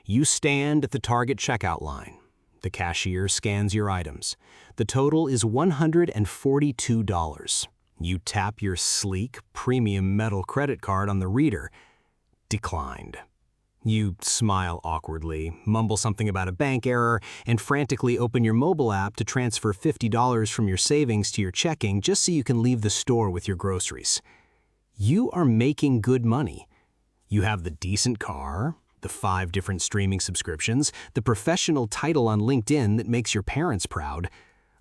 You stand at the Target checkout line. The cashier scans your items. The total is $142. You tap your sleek, premium metal credit card on the reader. Declined. You smile awkwardly, mumble something about a bank error, and frantically open your mobile app to transfer $50 from your savings to your checking just so you can leave the store with your groceries. You are making good money. You have the decent car, the 5 different streaming subscriptions, the professional title on LinkedIn that makes your parents proud.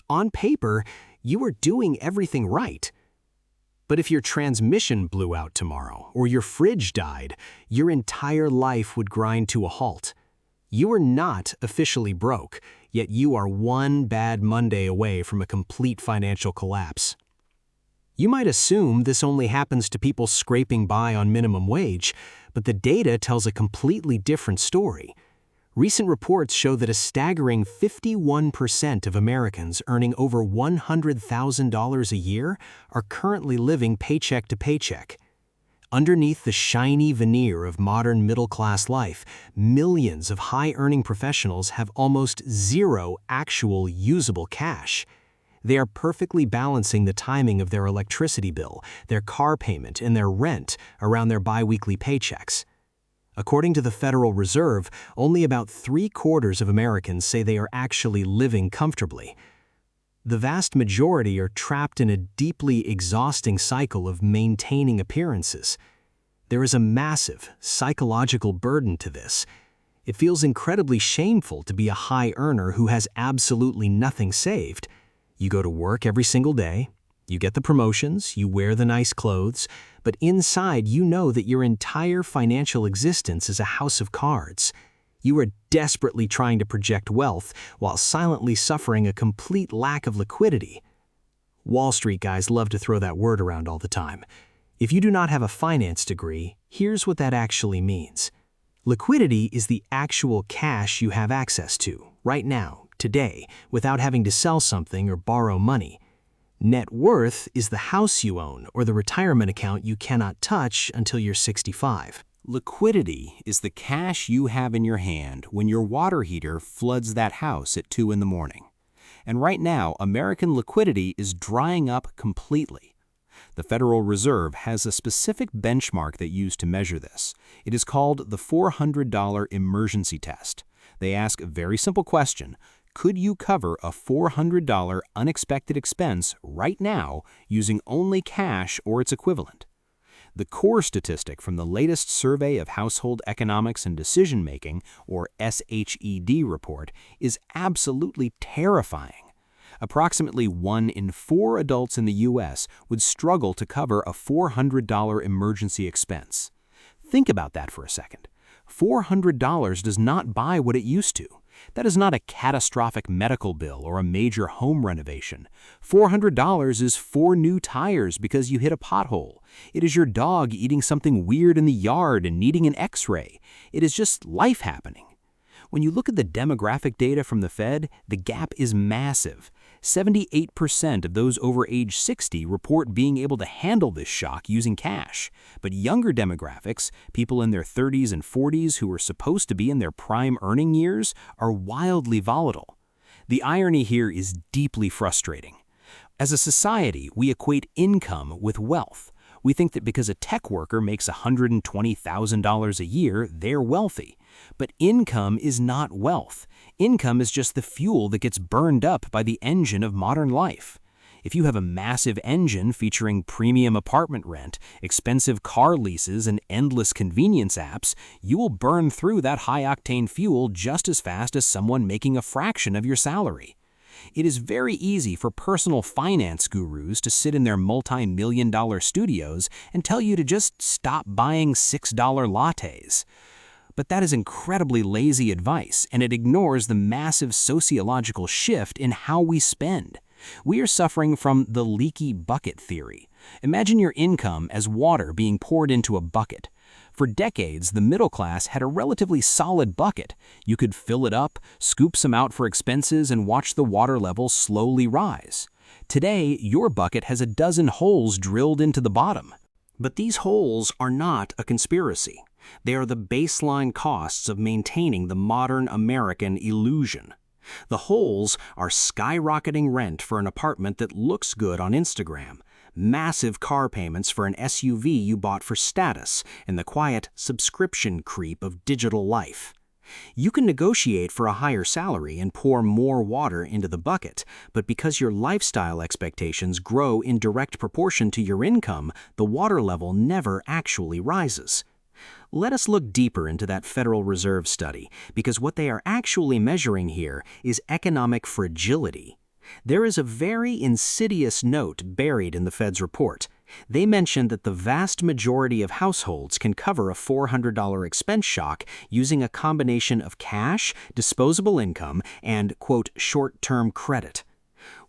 On paper, you are doing everything right. But if your transmission blew out tomorrow, or your fridge died, your entire life would grind to a halt. You are not officially broke, yet you are one bad Monday away from a complete financial collapse. You might assume this only happens to people scraping by on minimum wage, but the data tells a completely different story. Recent reports show that a staggering 51% of Americans earning over $100,000 a year are currently living paycheck to paycheck. Underneath the shiny veneer of modern middle-class life, millions of high-earning professionals have almost zero actual usable cash. They are perfectly balancing the timing of their electricity bill, their car payment, and their rent around their biweekly paychecks. According to the Federal Reserve, only about 3/4 of Americans say they are actually living comfortably. The vast majority are trapped in a deeply exhausting cycle of maintaining appearances. There is a massive psychological burden to this. It feels incredibly shameful to be a high earner who has absolutely nothing saved. You go to work every single day, you get the promotions, you wear the nice clothes, but inside you know that your entire financial existence is a house of cards. You are desperately trying to project wealth while silently suffering a complete lack of liquidity. Wall Street guys love to throw that word around all the time. If you do not have a finance degree, here's what that actually means. Liquidity is the actual cash you have access to, right now, today, without having to sell something or borrow money. Net worth is the house you own or the retirement account you cannot touch until you're 65. Liquidity is the cash you have in your hand when your water heater floods that house at 2 in the morning. And right now, American liquidity is drying up completely. The Federal Reserve has a specific benchmark they use to measure this. It is called the $400 emergency test. They ask a very simple question: could you cover a $400 unexpected expense right now using only cash or its equivalent? The core statistic from the latest Survey of Household Economics and Decision-Making, or SHED report, is absolutely terrifying. Approximately 1 in 4 adults in the U.S. would struggle to cover a $400 emergency expense. Think about that for a second. $400 does not buy what it used to. That is not a catastrophic medical bill or a major home renovation. $400 is 4 new tires because you hit a pothole. It is your dog eating something weird in the yard and needing an X-ray. It is just life happening. When you look at the demographic data from the Fed, the gap is massive. 78% of those over age 60 report being able to handle this shock using cash. But younger demographics, people in their 30s and 40s who are supposed to be in their prime earning years, are wildly volatile. The irony here is deeply frustrating. As a society, we equate income with wealth. We think that because a tech worker makes $120,000 a year, they're wealthy. But income is not wealth. Income is just the fuel that gets burned up by the engine of modern life. If you have a massive engine featuring premium apartment rent, expensive car leases, and endless convenience apps, you will burn through that high-octane fuel just as fast as someone making a fraction of your salary. It is very easy for personal finance gurus to sit in their multi-million-dollar studios and tell you to just stop buying $6 lattes. But that is incredibly lazy advice, and it ignores the massive sociological shift in how we spend. We are suffering from the leaky bucket theory. Imagine your income as water being poured into a bucket. For decades, the middle class had a relatively solid bucket. You could fill it up, scoop some out for expenses, and watch the water level slowly rise. Today, your bucket has a dozen holes drilled into the bottom. But these holes are not a conspiracy. They are the baseline costs of maintaining the modern American illusion. The holes are skyrocketing rent for an apartment that looks good on Instagram, massive car payments for an SUV you bought for status, and the quiet subscription creep of digital life. You can negotiate for a higher salary and pour more water into the bucket, but because your lifestyle expectations grow in direct proportion to your income, the water level never actually rises. Let us look deeper into that Federal Reserve study, because what they are actually measuring here is economic fragility. There is a very insidious note buried in the Fed's report. They mention that the vast majority of households can cover a $400 expense shock using a combination of cash, disposable income, and, quote, short-term credit.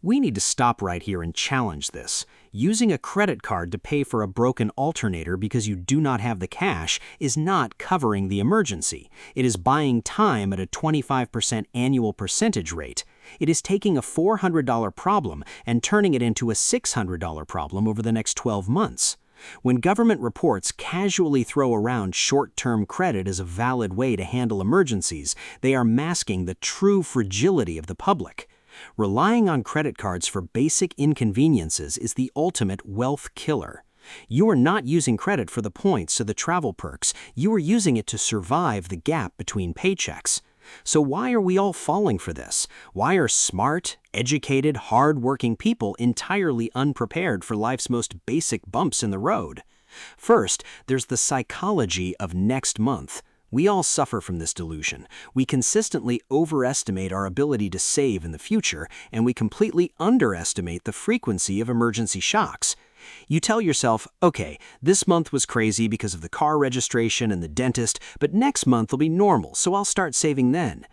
We need to stop right here and challenge this. Using a credit card to pay for a broken alternator because you do not have the cash is not covering the emergency. It is buying time at a 25% annual percentage rate. It is taking a $400 problem and turning it into a $600 problem over the next 12 months. When government reports casually throw around short-term credit as a valid way to handle emergencies, they are masking the true fragility of the public. Relying on credit cards for basic inconveniences is the ultimate wealth killer. You are not using credit for the points or the travel perks. You are using it to survive the gap between paychecks. So why are we all falling for this? Why are smart, educated, hard-working people entirely unprepared for life's most basic bumps in the road? First, there's the psychology of next month. We all suffer from this delusion. We consistently overestimate our ability to save in the future, and we completely underestimate the frequency of emergency shocks. You tell yourself, okay, this month was crazy because of the car registration and the dentist, but next month will be normal, so I'll start saving then.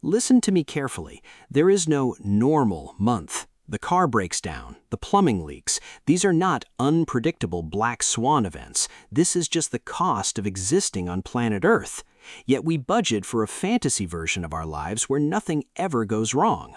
Listen to me carefully. There is no normal month. The car breaks down, the plumbing leaks. These are not unpredictable black swan events. This is just the cost of existing on planet Earth. Yet we budget for a fantasy version of our lives where nothing ever goes wrong.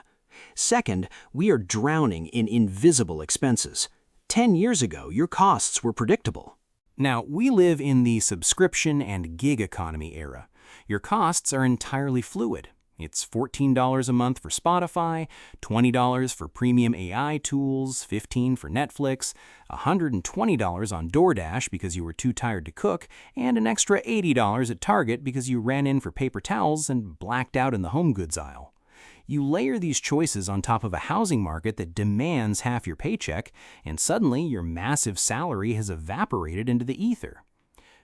Second, we are drowning in invisible expenses. 10 years ago, your costs were predictable. Now, we live in the subscription and gig economy era. Your costs are entirely fluid. It's $14 a month for Spotify, $20 for premium AI tools, $15 for Netflix, $120 on DoorDash because you were too tired to cook, and an extra $80 at Target because you ran in for paper towels and blacked out in the home goods aisle. You layer these choices on top of a housing market that demands half your paycheck, and suddenly your massive salary has evaporated into the ether.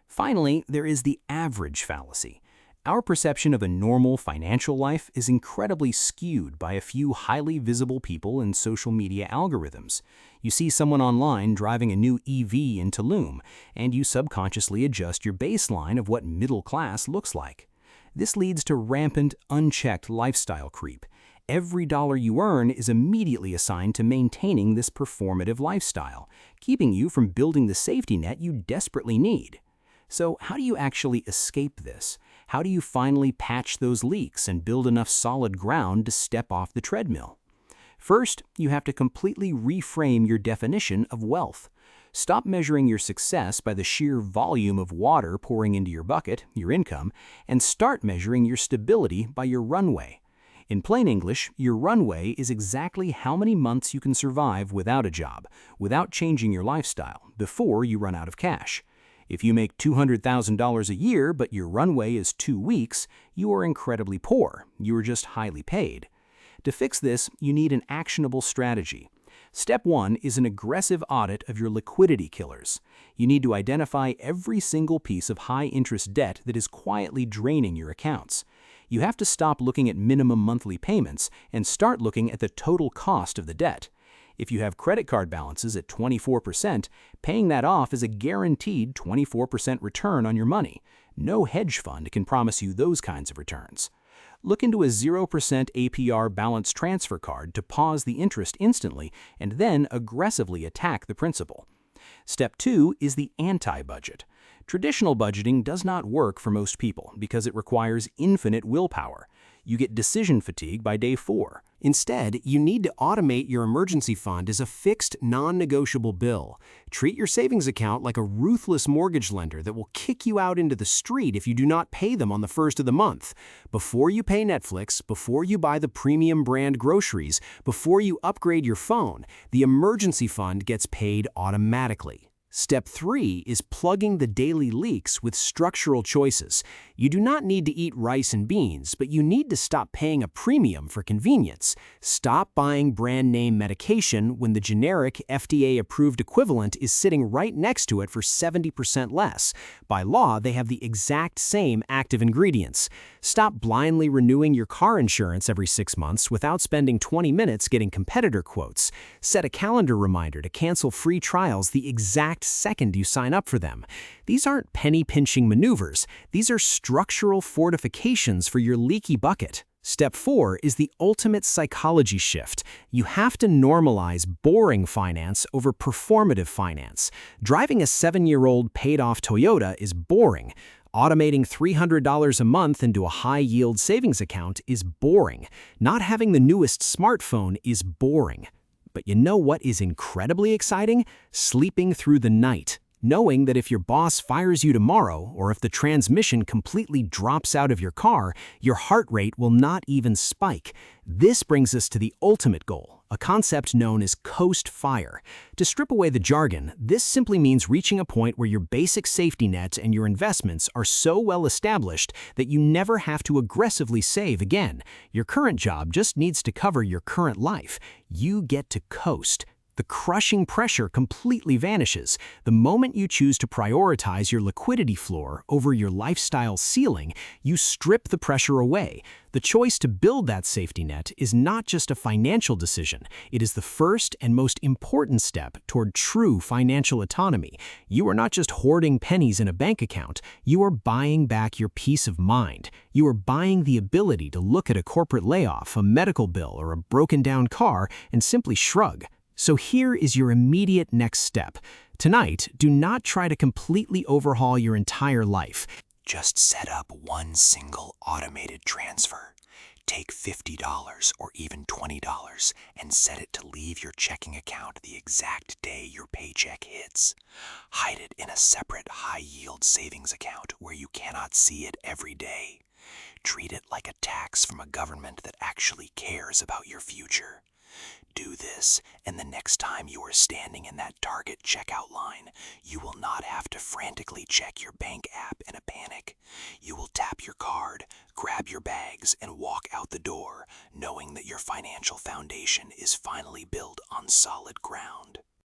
Finally, there is the average fallacy. Our perception of a normal financial life is incredibly skewed by a few highly visible people in social media algorithms. You see someone online driving a new EV in Tulum, and you subconsciously adjust your baseline of what middle class looks like. This leads to rampant, unchecked lifestyle creep. Every dollar you earn is immediately assigned to maintaining this performative lifestyle, keeping you from building the safety net you desperately need. So how do you actually escape this? How do you finally patch those leaks and build enough solid ground to step off the treadmill? First, you have to completely reframe your definition of wealth. Stop measuring your success by the sheer volume of water pouring into your bucket, your income, and start measuring your stability by your runway. In plain English, your runway is exactly how many months you can survive without a job, without changing your lifestyle, before you run out of cash. If you make $200,000 a year, but your runway is 2 weeks, you are incredibly poor. You are just highly paid. To fix this, you need an actionable strategy. Step 1 is an aggressive audit of your liquidity killers. You need to identify every single piece of high-interest debt that is quietly draining your accounts. You have to stop looking at minimum monthly payments and start looking at the total cost of the debt. If you have credit card balances at 24%, paying that off is a guaranteed 24% return on your money. No hedge fund can promise you those kinds of returns. Look into a 0% APR balance transfer card to pause the interest instantly and then aggressively attack the principal. Step 2 is the anti-budget. Traditional budgeting does not work for most people because it requires infinite willpower. You get decision fatigue by day 4. Instead, you need to automate your emergency fund as a fixed, non-negotiable bill. Treat your savings account like a ruthless mortgage lender that will kick you out into the street if you do not pay them on the first of the month. Before you pay Netflix, before you buy the premium brand groceries, before you upgrade your phone, the emergency fund gets paid automatically. Step 3 is plugging the daily leaks with structural choices. You do not need to eat rice and beans, but you need to stop paying a premium for convenience. Stop buying brand name medication when the generic FDA-approved equivalent is sitting right next to it for 70% less. By law, they have the exact same active ingredients. Stop blindly renewing your car insurance every 6 months without spending 20 minutes getting competitor quotes. Set a calendar reminder to cancel free trials the exact second you sign up for them. These aren't penny-pinching maneuvers. These are structural fortifications for your leaky bucket. Step 4 is the ultimate psychology shift. You have to normalize boring finance over performative finance. Driving a 7-year-old paid-off Toyota is boring. Automating $300 a month into a high-yield savings account is boring. Not having the newest smartphone is boring. But you know what is incredibly exciting? Sleeping through the night. Knowing that if your boss fires you tomorrow, or if the transmission completely drops out of your car, your heart rate will not even spike. This brings us to the ultimate goal, a concept known as coast fire. To strip away the jargon, this simply means reaching a point where your basic safety net and your investments are so well established that you never have to aggressively save again. Your current job just needs to cover your current life. You get to coast. The crushing pressure completely vanishes. The moment you choose to prioritize your liquidity floor over your lifestyle ceiling, you strip the pressure away. The choice to build that safety net is not just a financial decision. It is the first and most important step toward true financial autonomy. You are not just hoarding pennies in a bank account. You are buying back your peace of mind. You are buying the ability to look at a corporate layoff, a medical bill, or a broken-down car and simply shrug. So here is your immediate next step. Tonight, do not try to completely overhaul your entire life. Just set up one single automated transfer. Take $50 or even $20 and set it to leave your checking account the exact day your paycheck hits. Hide it in a separate high-yield savings account where you cannot see it every day. Treat it like a tax from a government that actually cares about your future. Do this, and the next time you are standing in that Target checkout line, you will not have to frantically check your bank app in a panic. You will tap your card, grab your bags, and walk out the door, knowing that your financial foundation is finally built on solid ground.